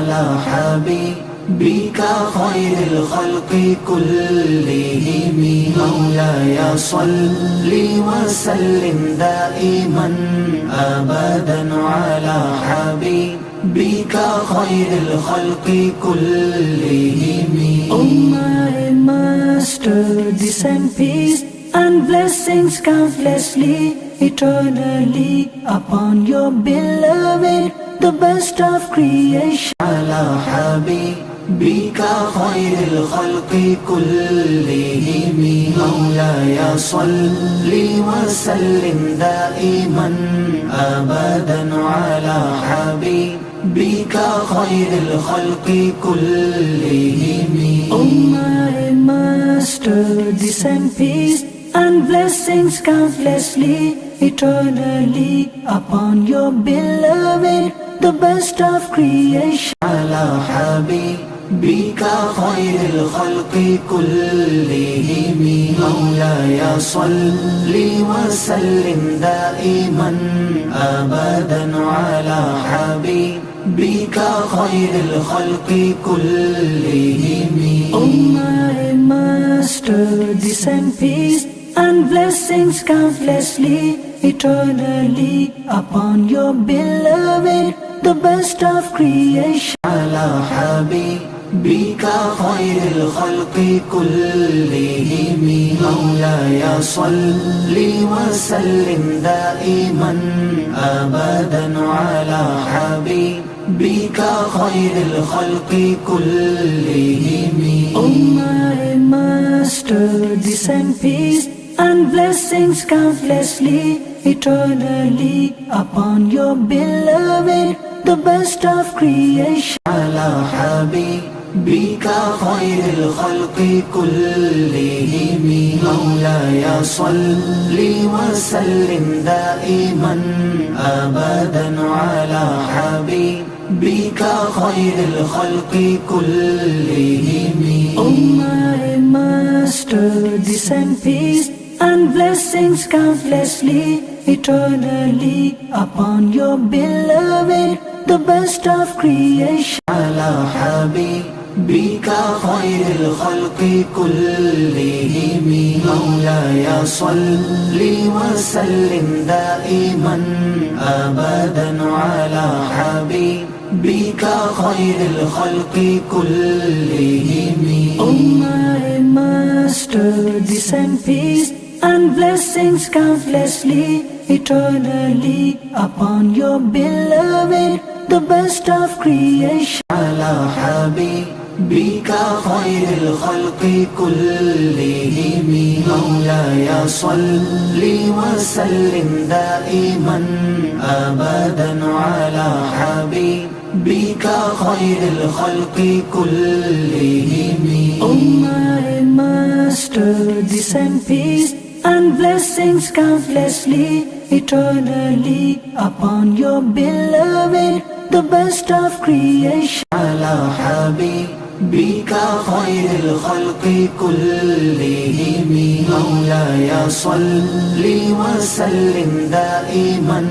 على حبيبك خير الخلق كلهم مولاي صل وسلم دائما أبدا على حبيبك خير الخلق كلهم. O my Master, descend peace and blessings countlessly, eternally upon your beloved, the best of creation. على حبيبك خير الخلق كلهم مولاي صل وسلم دائما أبدا على حبيبك خير الخلق كلهم. O my Master, descend peace and blessings countlessly, eternally upon your beloved, the best of creation. على حبيبك خير الخلق كلهم مولاي صل وسلم دائما أبدا على حبيبك خير الخلق كلهم. O my Master, descend peace and blessings countlessly, eternally upon your beloved, the best of creation. على حبيبك خير الخلق كلهم مولاي صل وسلم دائما أبدا على حبيبك خير الخلق كلهم. O my Master, descend peace and blessings countlessly, eternally upon your beloved, the best of creation. على حبيبك خير الخلق كلهم مولاي صل وسلم دائما أبدا على حبيبك خير الخلق كلهم. O my Master, descend peace and blessings countlessly, eternally upon your beloved, the best of creation. على حبيبك خير الخلق كلهم مولاي صل وسلم دائما أبدا على حبيبك خير الخلق كلهم. O my Master, descend peace and blessings countlessly, eternally upon your beloved, the best of creation. على حبيبك خير الخلق كلهم مولاي صل وسلم دائما أبدا على حبيبك خير الخلق كلهم. O my Master, descend peace and blessings countlessly, eternally upon your beloved, the best of creation. على حبيبك خير الخلق كلهم مولاي صل وسلم دائما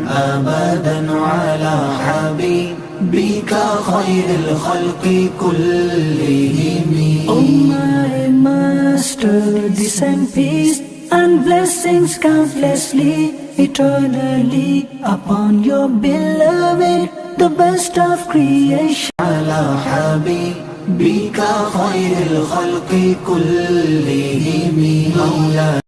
أبدا على حبيبك خير الخلق كلهم. O my Master, descend peace and blessings countlessly, eternally upon your beloved, the best of creation. على حبيبك خير الخلق كلهم مولاي